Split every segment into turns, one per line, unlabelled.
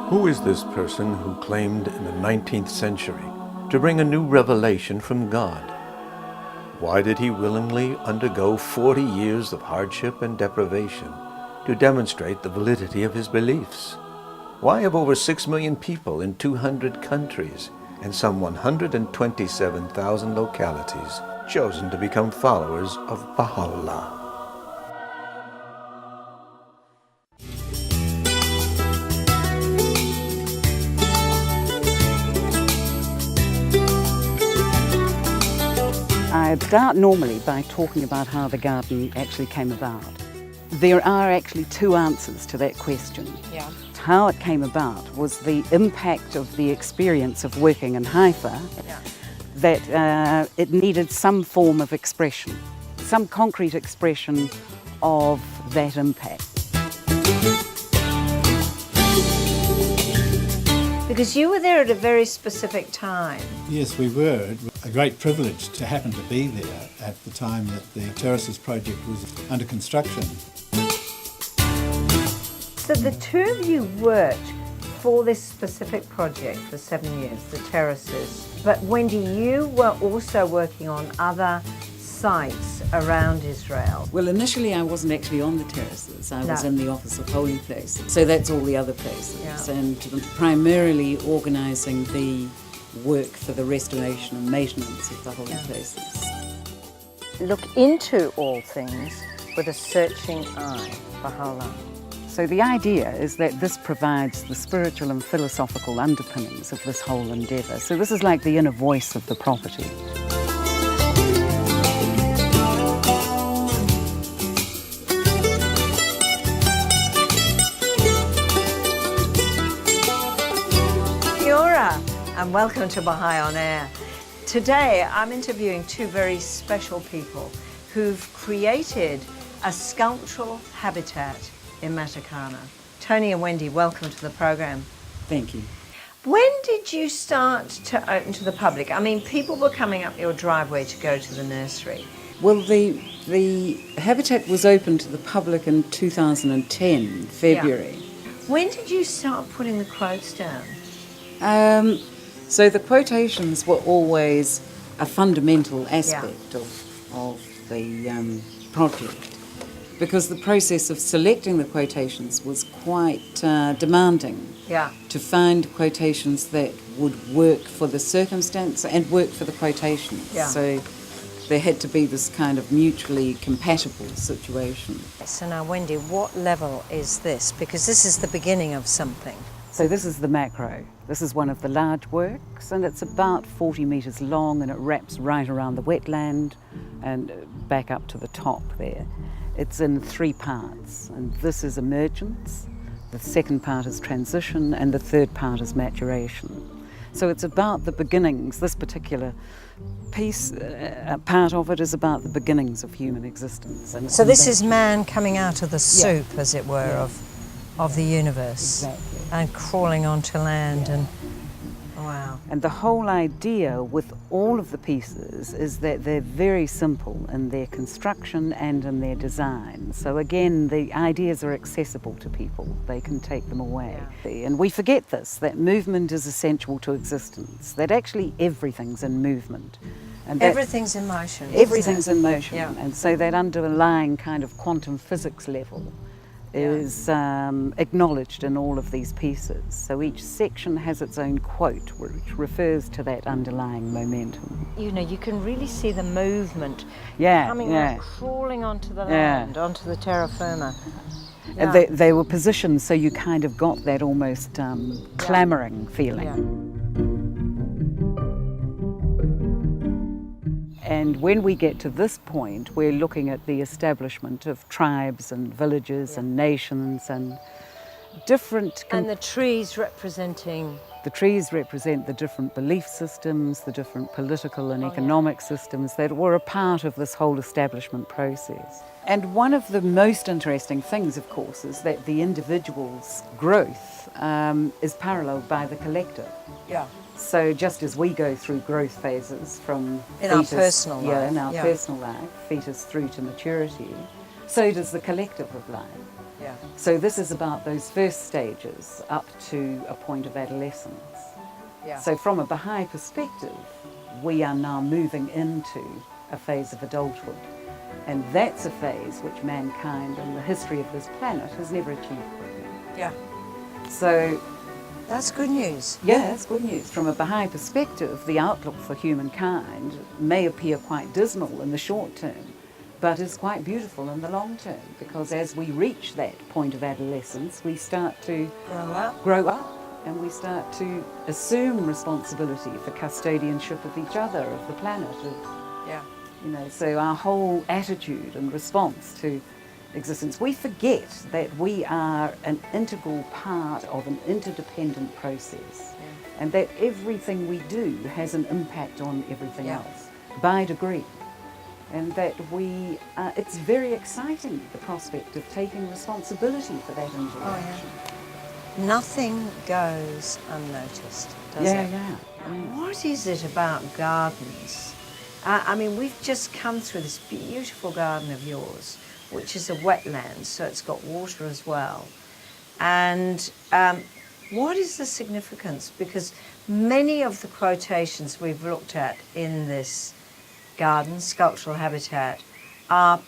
Who is this person who claimed in the 19th century to bring a new revelation from God? Why did he willingly undergo 40 years of hardship and deprivation to demonstrate the validity of his beliefs? Why have over 6 million people in 200 countries and some 127,000 localities chosen to become followers of Baha'u'llah?
I'd start normally by talking about how the garden actually came about. There are actually two answers to that question.
Yeah.
How it came about was the impact of the experience of working in Haifa, that it needed some form of expression, some concrete expression of that impact.
Because you were there at a very specific time.
Yes, we were. It was a great privilege to happen to be there at the time that the terraces project was under construction.
So the two of you worked for this specific project for 7 years, the terraces. But Wendy, you were also working on other sites around Israel.
Well, initially I wasn't actually on the terraces. I was in the Office of Holy Places. So that's all the other places. And primarily organising the work for the restoration and maintenance of the Holy Places.
Look into all things with a searching eye, Baha'u'llah.
So the idea is that this provides the spiritual and philosophical underpinnings of this whole endeavour. So this is like the inner voice of the property.
And welcome to Baha'i On Air. Today I'm interviewing two very special people who've created a sculptural habitat in Matakana. Tony and Wendy, welcome to the program.
Thank you.
When did you start to open to the public? I mean, people were coming up your driveway to go to the nursery.
Well, the habitat was open to the public in 2010, February.
Yeah. When did you start putting the quotes down?
So the quotations were always a fundamental aspect of the project, because the process of selecting the quotations was quite demanding.
Yeah.
To find quotations that would work for the circumstance and work for the quotations.
Yeah.
So there had to be this kind of mutually compatible situation.
So now, Wendy, what level is this? Because this is the beginning of something.
So this is the macro. This is one of the large works, and it's about 40 metres long, and it wraps right around the wetland and back up to the top there. It's in 3 parts, and this is emergence, the second part is transition, and the third part is maturation. So it's about the beginnings. This particular piece, part of it is about the beginnings of human existence. And
so this is man coming out of the soup, as it were, of the universe.
Exactly.
And crawling onto land and wow.
And the whole idea with all of the pieces is that they're very simple in their construction and in their design. So again, the ideas are accessible to people. They can take them away. Yeah. And we forget this, that movement is essential to existence, that actually everything's in movement. And
everything's in motion.
Everything's in motion.
Yeah.
And so that underlying kind of quantum physics level is acknowledged in all of these pieces. So each section has its own quote, which refers to that underlying momentum.
You know, you can really see the movement coming out, crawling onto the land, onto the terra firma.
Yeah. They were positioned so you kind of got that almost clamouring feeling.
Yeah.
And when we get to this point, we're looking at the establishment of tribes and villages and nations and different...
And the trees representing...
The trees represent the different belief systems, the different political and economic systems that were a part of this whole establishment process. And one of the most interesting things, of course, is that the individual's growth is paralleled by the collective.
Yeah.
So just as we go through growth phases from
in our personal life,
personal life, fetus through to maturity, so does the collective of life.
Yeah. Yeah.
So this is about those first stages up to a point of adolescence.
Yeah.
So from a Baha'i perspective, we are now moving into a phase of adulthood. And that's a phase which mankind in the history of this planet has never achieved before.
Yeah.
So,
That's good news.
yeah, it's good news. From a Baha'i perspective, the outlook for humankind may appear quite dismal in the short term, but is quite beautiful in the long term, because as we reach that point of adolescence, we start to
Grow up.
and we start to assume responsibility for custodianship of each other, of the planet,
Yeah.
so our whole attitude and response to existence. We forget that we are an integral part of an interdependent process, and that everything we do has an impact on everything
Yeah.
else by degree. And that it's very exciting, the prospect of taking responsibility for that interaction.
Nothing goes unnoticed, does
Yeah,
it?
yeah.
What is it about gardens? I mean, we've just come through this beautiful garden of yours, which is a wetland, so it's got water as well. And what is the significance? Because many of the quotations we've looked at in this garden, sculptural habitat, are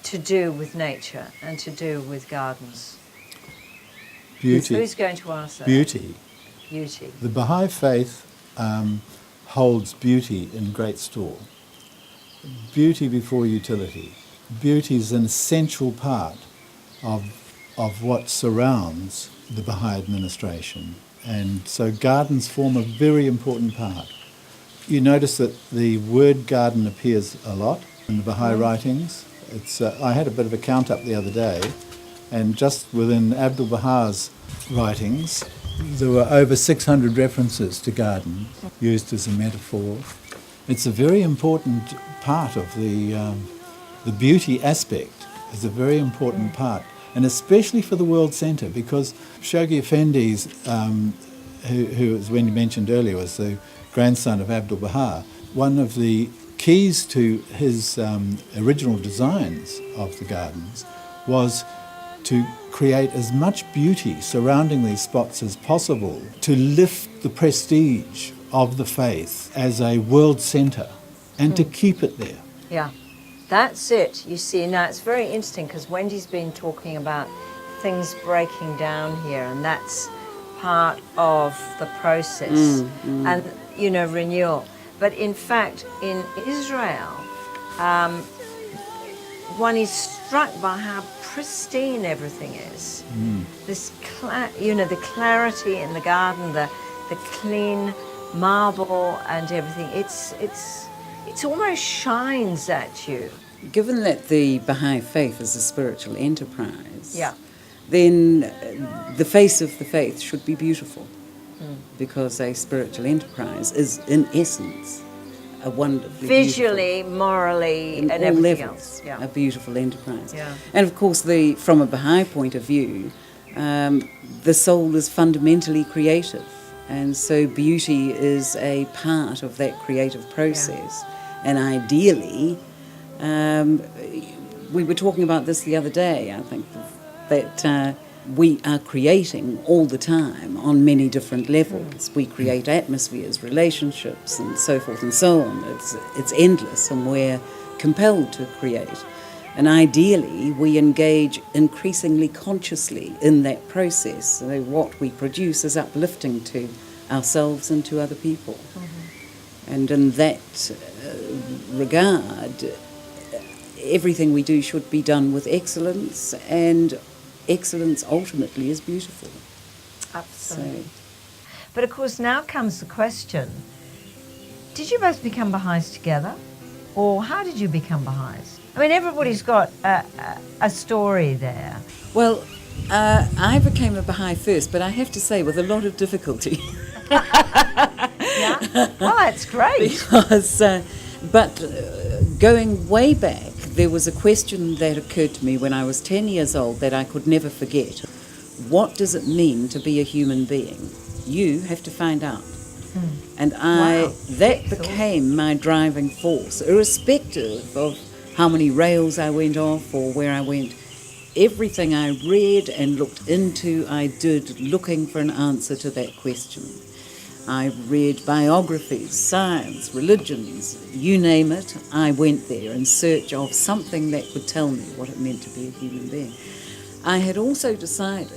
to do with nature and to do with gardens.
Beauty.
Who's going to answer?
Beauty.
Beauty.
The Baha'i faith holds beauty in great store. Beauty before utility. Beauty is an essential part of what surrounds the Baha'i administration. And so gardens form a very important part. You notice that the word garden appears a lot in the Baha'i writings. I had a bit of a count up the other day, and just within Abdul Baha's writings, there were over 600 references to garden used as a metaphor. It's a very important part of the beauty aspect. Is a very important part, and especially for the World Centre, because Shoghi Effendi's, who as Wendy mentioned earlier, was the grandson of Abdul Baha. One of the keys to his original designs of the gardens was to create as much beauty surrounding these spots as possible, to lift the prestige of the faith as a world centre and to keep it there.
Yeah, that's it. You see, now it's very interesting because Wendy's been talking about things breaking down here, and that's part of the process and, renewal. But in fact, in Israel, one is struck by how pristine everything is. This, the clarity in the garden, the clean marble and everything. It's almost shines at you.
Given that the Baha'i faith is a spiritual enterprise,
Yeah.
then the face of the faith should be beautiful, because a spiritual enterprise is, in essence, a wonderfully
Visually, morally,
in
and
all
everything
levels,
else. Yeah.
a beautiful enterprise.
Yeah.
And of course, from a Baha'i point of view, the soul is fundamentally creative, and so beauty is a part of that creative process. And ideally, we were talking about this the other day, I think, that we are creating all the time on many different levels. We create atmospheres, relationships, and so forth and so on. It's endless, and we're compelled to create. And ideally, we engage increasingly consciously in that process. So what we produce is uplifting to ourselves and to other people. And in that regard, everything we do should be done with excellence, and excellence ultimately is beautiful.
Absolutely. But of course, now comes the question, did you both become Baha'is together? Or how did you become Baha'is? I mean, everybody's got a story there.
Well, I became a Baha'i first, but I have to say with a lot of difficulty.
Yeah? Oh, that's great.
Because, going way back, there was a question that occurred to me when I was 10 years old that I could never forget. What does it mean to be a human being? You have to find out. And that became my driving force, irrespective of how many rails I went off or where I went. everything I read and looked into, I did looking for an answer to that question. I read biographies, science, religions, you name it, I went there in search of something that could tell me what it meant to be a human being. I had also decided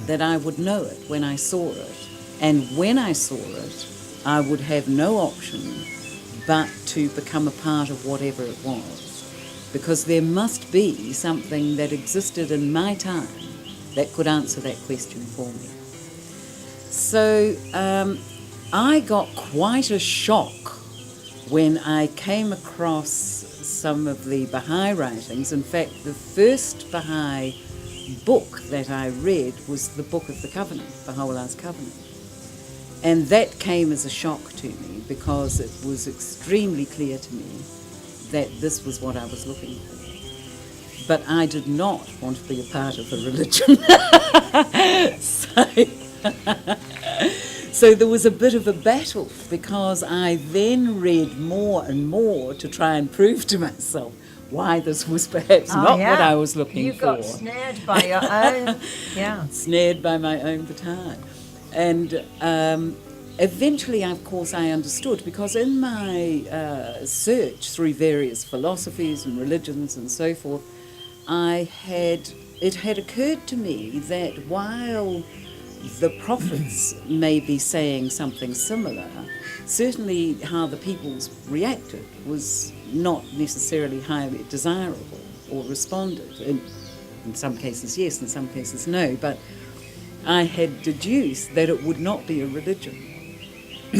that I would know it when I saw it, and when I saw it, I would have no option but to become a part of whatever it was, because there must be something that existed in my time that could answer that question for me. So I got quite a shock when I came across some of the Baha'i writings. In fact, the first Baha'i book that I read was the Book of the Covenant, Baha'u'llah's Covenant. And that came as a shock to me, because it was extremely clear to me that this was what I was looking for. But I did not want to be a part of a religion. So there was a bit of a battle, because I then read more and more to try and prove to myself why this was perhaps not what I was looking for.
You got snared by your own,
snared by my own petard. And eventually, of course, I understood, because in my search through various philosophies and religions and so forth, it had occurred to me that while the prophets may be saying something similar, certainly how the peoples reacted was not necessarily highly desirable or responded. In some cases yes, in some cases no, but I had deduced that it would not be a religion.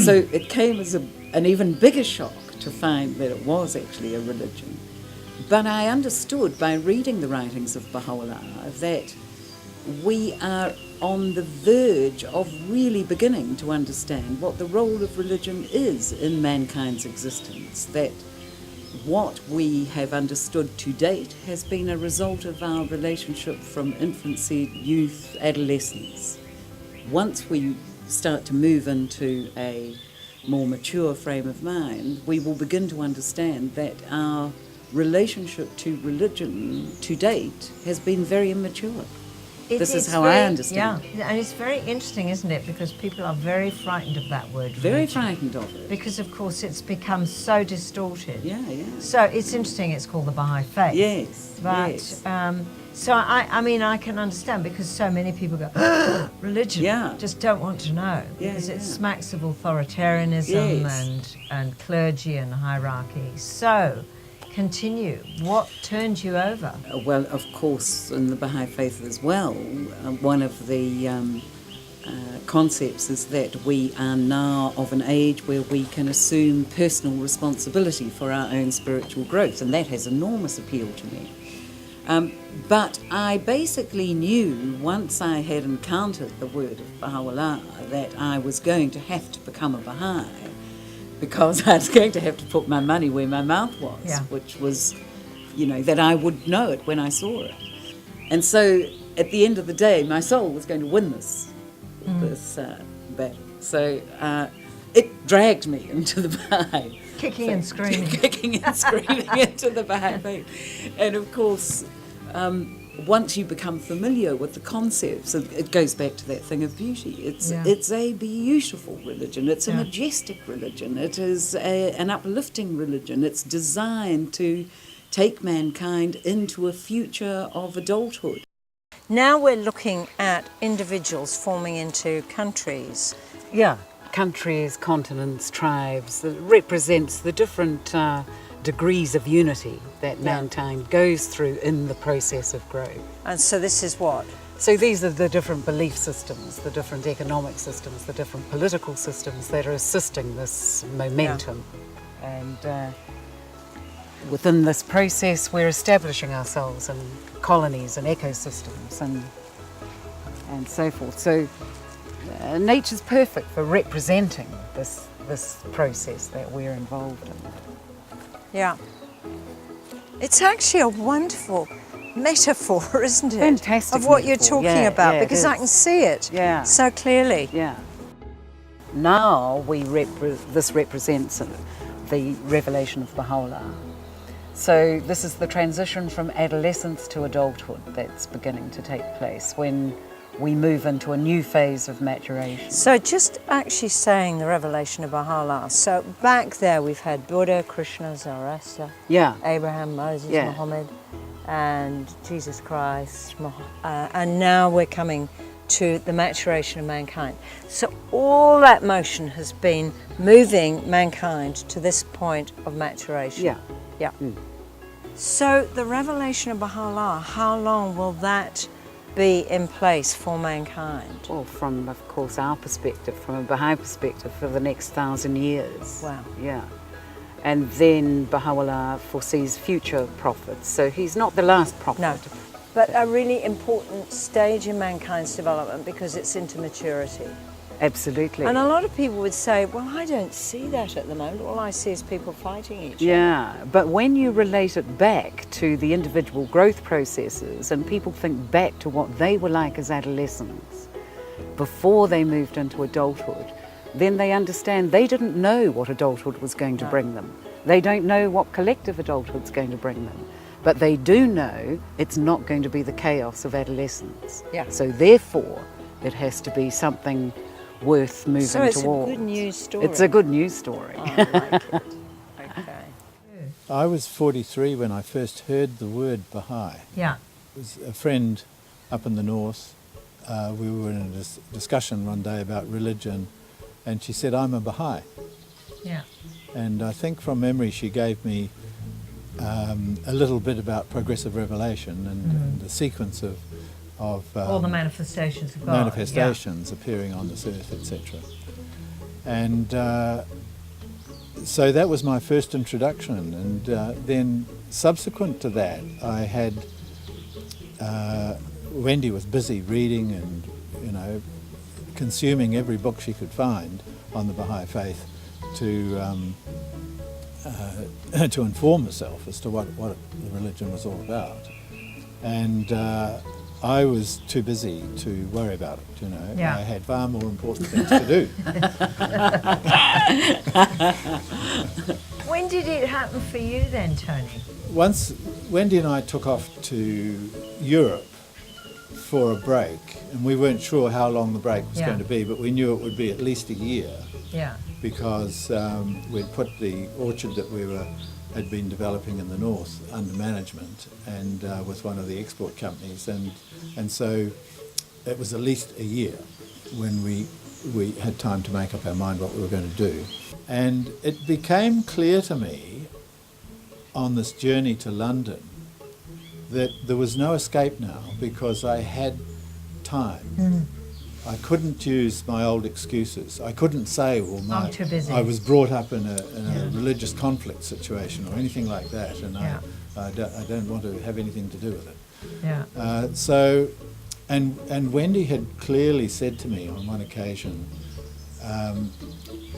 So it came as an even bigger shock to find that it was actually a religion. But I understood by reading the writings of Baha'u'llah that we are on the verge of really beginning to understand what the role of religion is in mankind's existence, that what we have understood to date has been a result of our relationship from infancy, youth, adolescence. Once we start to move into a more mature frame of mind, we will begin to understand that our relationship to religion to date has been very immature. This is how I understand it.
Yeah, and it's very interesting, isn't it? Because people are very frightened of that word.
Very
religion.
frightened of it.
Because, of course, it's become so distorted.
Yeah.
So it's interesting it's called the Baha'i faith.
Yes,
But,
yes.
so I mean, I can understand, because so many people go, religion, just don't want to know. Because it smacks of authoritarianism and clergy and hierarchy. So, continue. What turned you over?
Well, of course, in the Baha'i faith as well, one of the concepts is that we are now of an age where we can assume personal responsibility for our own spiritual growth, and that has enormous appeal to me. But I basically knew, once I had encountered the word of Baha'u'llah, that I was going to have to become a Baha'i, because I was going to have to put my money where my mouth was, which was, that I would know it when I saw it. And so, at the end of the day, my soul was going to win this battle. So it dragged me into the Baha'i.
Kicking and screaming.
Kicking and screaming into the Baha'i faith. And of course, once you become familiar with the concepts, it goes back to that thing of beauty. It's a beautiful religion. It's a majestic religion. It is an uplifting religion. It's designed to take mankind into a future of adulthood.
Now we're looking at individuals forming into countries.
Yeah, countries, continents, tribes. That represents the different degrees of unity that mankind goes through in the process of growth.
And so this is what?
So these are the different belief systems, the different economic systems, the different political systems that are assisting this momentum. And within this process, we're establishing ourselves in colonies and ecosystems and so forth. So nature's perfect for representing this process that we're involved in.
Yeah. It's actually a wonderful metaphor, isn't it?
Fantastic
of what
metaphor.
you're talking about, because I
is.
can see it so clearly.
Yeah. Now this represents the revelation of Baha'u'llah. So this is the transition from adolescence to adulthood that's beginning to take place when we move into a new phase of maturation.
So just actually saying the revelation of Baha'u'llah. So back there we've had Buddha, Krishna, Zoroaster,
Yeah.
Abraham, Moses,
Yeah.
Muhammad, and Jesus Christ, and now we're coming to the maturation of mankind. So all that motion has been moving mankind to this point of maturation.
Yeah.
Yeah. So the revelation of Baha'u'llah, how long will that be in place for mankind?
Well, from, of course, our perspective, from a Baha'i perspective, for the next 1,000 years.
Wow.
Yeah. And then Baha'u'llah foresees future prophets. So he's not the last prophet.
No, but a really important stage in mankind's development because it's into maturity.
Absolutely.
And a lot of people would say, well, I don't see that at the moment. All I see is people fighting each other.
Yeah, but when you relate it back to the individual growth processes and people think back to what they were like as adolescents before they moved into adulthood, then they understand they didn't know what adulthood was going to bring them. They don't know what collective adulthood's going to bring them. But they do know it's not going to be the chaos of adolescence.
Yeah.
So therefore, it has to be something worth moving towards.
So it's a good news story.
It's a good news story.
Oh, I like it. Okay.
I was 43 when I first heard the word Baha'i.
Yeah.
It was a friend up in the north. We were in a discussion one day about religion, and she said, I'm a Baha'i.
Yeah.
And I think from memory she gave me a little bit about progressive revelation and the sequence of
All the manifestations of God.
manifestations appearing on this earth, etc. And so that was my first introduction, and then subsequent to that I had Wendy was busy reading and consuming every book she could find on the Baha'i faith to inform herself as to what the religion was all about. And I was too busy to worry about it,
Yeah.
I had far more important things to do.
When did it happen for you then, Tony?
Once Wendy and I took off to Europe for a break, and we weren't sure how long the break was
Yeah.
going to be, but we knew it would be at least a year,
Yeah.
because we'd put the orchard that we had been developing in the north under management and with one of the export companies, and so it was at least a year when we had time to make up our mind what we were going to do. And it became clear to me on this journey to London that there was no escape now, because I had time. I couldn't use my old excuses. I couldn't say, well,
I'm too busy.
I was brought up in a religious conflict situation or anything like that, and
Yeah.
I don't want to have anything to do with it.
Yeah.
And Wendy had clearly said to me on one occasion,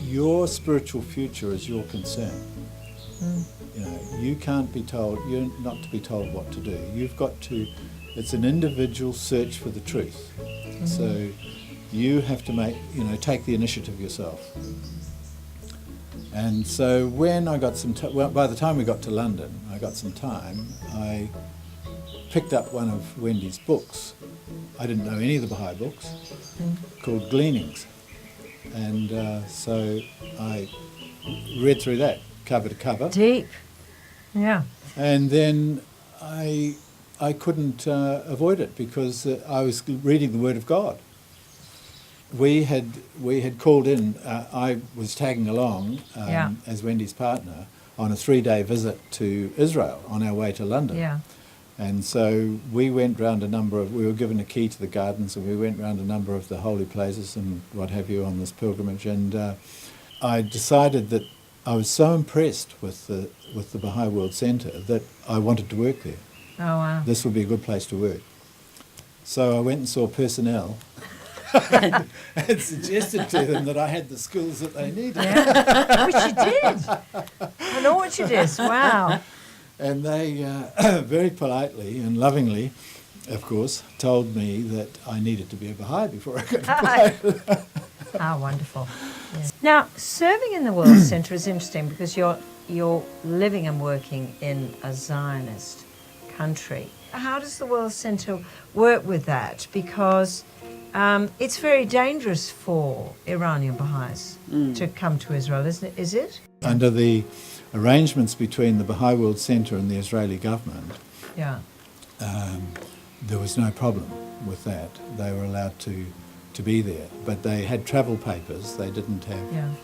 your spiritual future is your concern. You can't be told, you're not to be told what to do. You've got to, it's an individual search for the truth. So you have to take the initiative yourself. And so when I got some by the time we got to London, I got some time, I picked up one of Wendy's books. I didn't know any of the Baha'i books, called Gleanings. And so I read through that cover to cover.
Deep. Yeah.
And then I couldn't avoid it, because I was reading the Word of God. We had called in. I was tagging along as Wendy's partner on a 3-day visit to Israel on our way to London.
Yeah.
And so we went round we were given a key to the gardens, and we went round a number of the holy places and what have you on this pilgrimage. And I decided that I was so impressed with the Baha'i World Centre that I wanted to work there.
Oh, wow.
This would be a good place to work. So I went and saw personnel and suggested to them that I had the skills that they needed.
Yeah. Which you did. I know what you did. Wow.
And they very politely and lovingly, of course, told me that I needed to be a Baha'i before I could apply.
How wonderful. Yes. Now, serving in the World Centre is interesting because you're you're living and working in a Zionist country. How does the World Centre work with that? Because it's very dangerous for Iranian Baha'is to come to Israel, isn't it? Is it?
Under the arrangements between the Baha'i World Centre and the Israeli government,
Yeah.
there was no problem with that. They were allowed to be there, but they had travel papers. They didn't have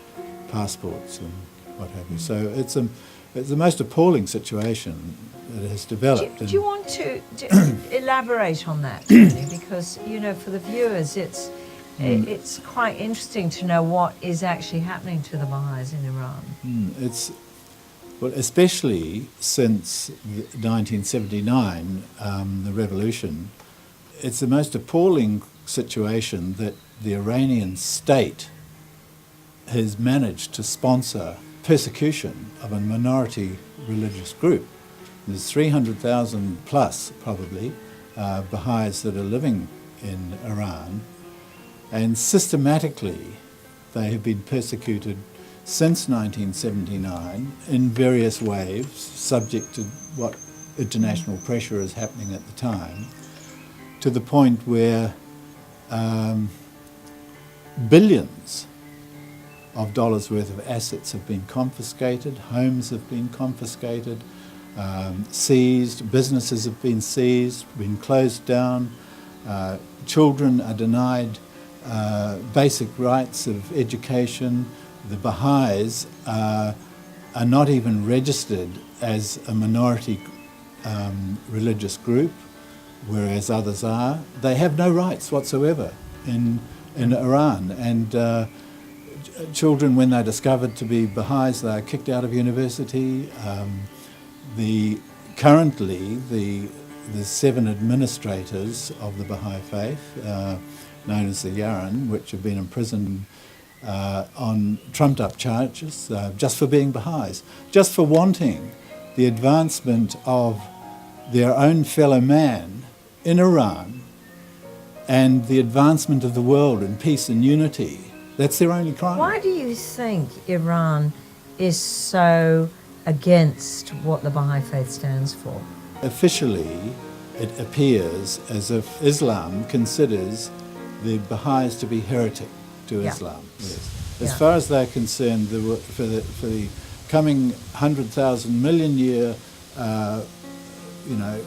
passports and what have you. So it's the most appalling situation that has developed.
Do you want to elaborate on that, Wendy? Because, you know, for the viewers, it's quite interesting to know what is actually happening to the Baha'is in Iran.
Well, especially since 1979, the revolution, it's the most appalling situation that the Iranian state has managed to sponsor persecution of a minority religious group. There's 300,000 plus, probably, Baha'is that are living in Iran, and systematically they have been persecuted since 1979 in various waves, subject to what international pressure is happening at the time, to the point where billions of dollars worth of assets have been confiscated, homes have been confiscated, seized, businesses have been seized, been closed down, children are denied basic rights of education. The Baha'is are not even registered as a minority religious group, whereas others are. They have no rights whatsoever in Iran, and children, when they're discovered to be Baha'is, they are kicked out of university. Currently, the 7 administrators of the Baha'i faith, known as the Yaran, which have been imprisoned on trumped-up charges just for being Baha'is, just for wanting the advancement of their own fellow man in Iran and the advancement of the world in peace and unity. That's their only crime.
Why do you think Iran is so against what the Baha'i faith stands for?
Officially, it appears as if Islam considers the Baha'is to be heretic to Islam. Yes. As far as they're concerned, for the coming 100,000 million year,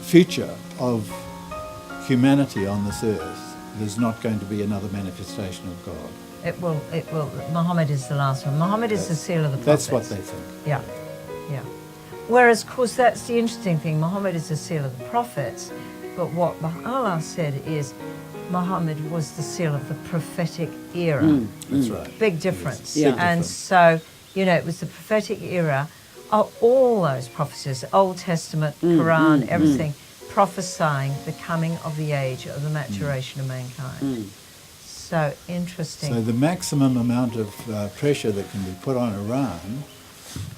future of humanity on this earth, there's not going to be another manifestation of God.
It will. Muhammad is the last one. Muhammad is the seal of the prophets.
That's what they think.
Yeah. Whereas, of course, that's the interesting thing. Muhammad is the seal of the prophets, but what Baha'u'llah said is Muhammad was the seal of the prophetic era.
That's right.
Big difference.
Yes.
Yeah.
And so, it was the prophetic era of all those prophecies, Old Testament, Quran, everything, prophesying the coming of the age of the maturation of mankind. So interesting.
So the maximum amount of pressure that can be put on Iran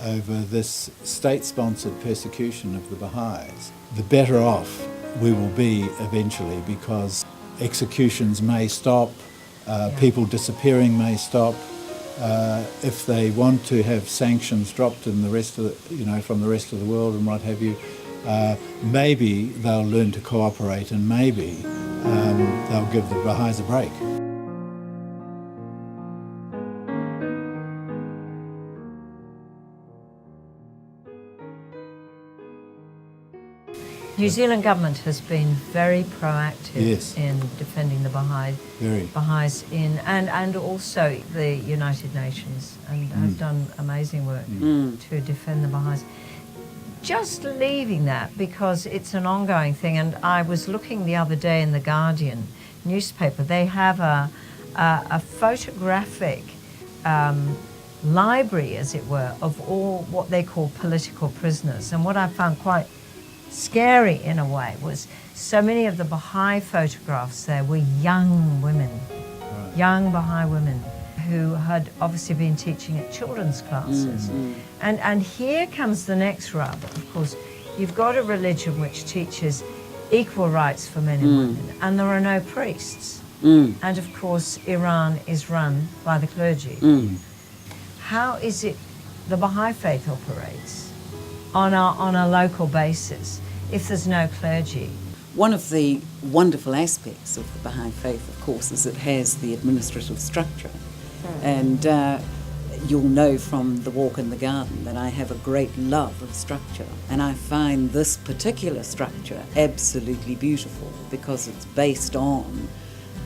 over this state-sponsored persecution of the Baha'is, the better off we will be eventually, because executions may stop, people disappearing may stop. If they want to have sanctions dropped in the rest of from the rest of the world and what have you, maybe they'll learn to cooperate, and maybe they'll give the Baha'is a break.
New Zealand government has been very proactive in defending the Baha'is and also the United Nations, and have done amazing work to defend the Baha'is. Just leaving that, because it's an ongoing thing, and I was looking the other day in the Guardian newspaper, they have a photographic library, as it were, of all what they call political prisoners. And what I found quite scary in a way was so many of the Baha'i photographs there were young women, young Baha'i women who had obviously been teaching at children's classes. And here comes the next rub. Of course, you've got a religion which teaches equal rights for men and women, and there are no priests. And of course, Iran is run by the clergy. How is it the Baha'i faith operates on a local basis if there's no clergy?
One of the wonderful aspects of the Baha'i faith, of course, is it has the administrative structure. And you'll know from the walk in the garden that I have a great love of structure. And I find this particular structure absolutely beautiful because it's based on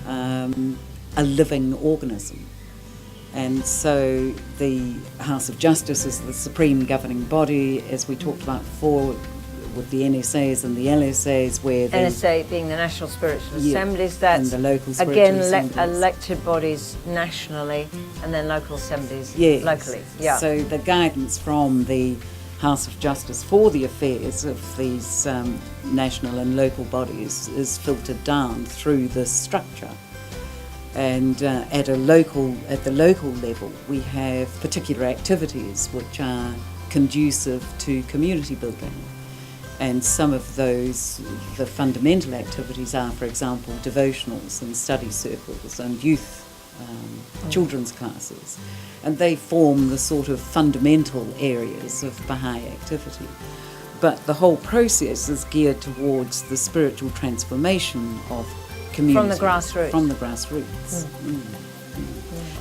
a living organism. And so the House of Justice is the supreme governing body, as we talked about before, with the NSAs and the LSAs, where
NSA being the National Spiritual
Yeah,
Assemblies, that's
and the local spiritual
again
assemblies.
elected bodies nationally, and then local assemblies
Yes.
locally. Yeah.
So the guidance from the House of Justice for the affairs of these national and local bodies is filtered down through this structure. And at the local level, we have particular activities which are conducive to community building. And some of those, the fundamental activities are, for example, devotionals and study circles and youth children's classes. And they form the sort of fundamental areas of Baha'i activity. But the whole process is geared towards the spiritual transformation of community.
From the grassroots.
From the grassroots.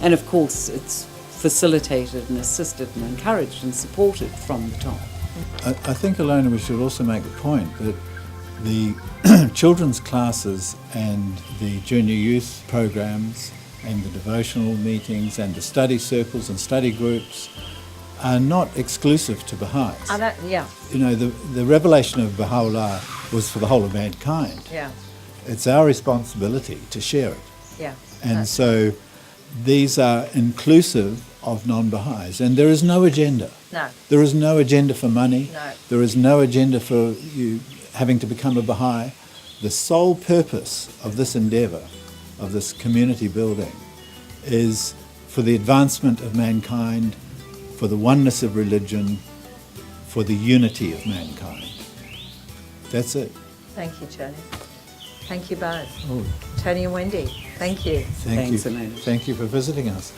And of course, it's facilitated and assisted and encouraged and supported from the top.
I think, Ilona, we should also make the point that the children's classes and the junior youth programs and the devotional meetings and the study circles and study groups are not exclusive to Baha'is.
Yeah.
You know, the revelation of Baha'u'llah was for the whole of mankind.
Yeah.
It's our responsibility to share it.
Yeah.
And so these are inclusive of non-Baha'is, and there is no agenda.
No.
There is no agenda for money.
No.
There is no agenda for you having to become a Baha'i. The sole purpose of this endeavour, of this community building, is for the advancement of mankind, for the oneness of religion, for the unity of mankind. That's it.
Thank you, Tony. Thank you both.
Oh,
Tony and Wendy, thank you.
thank
Thanks,
you.
Ilona.
Thank you for visiting us.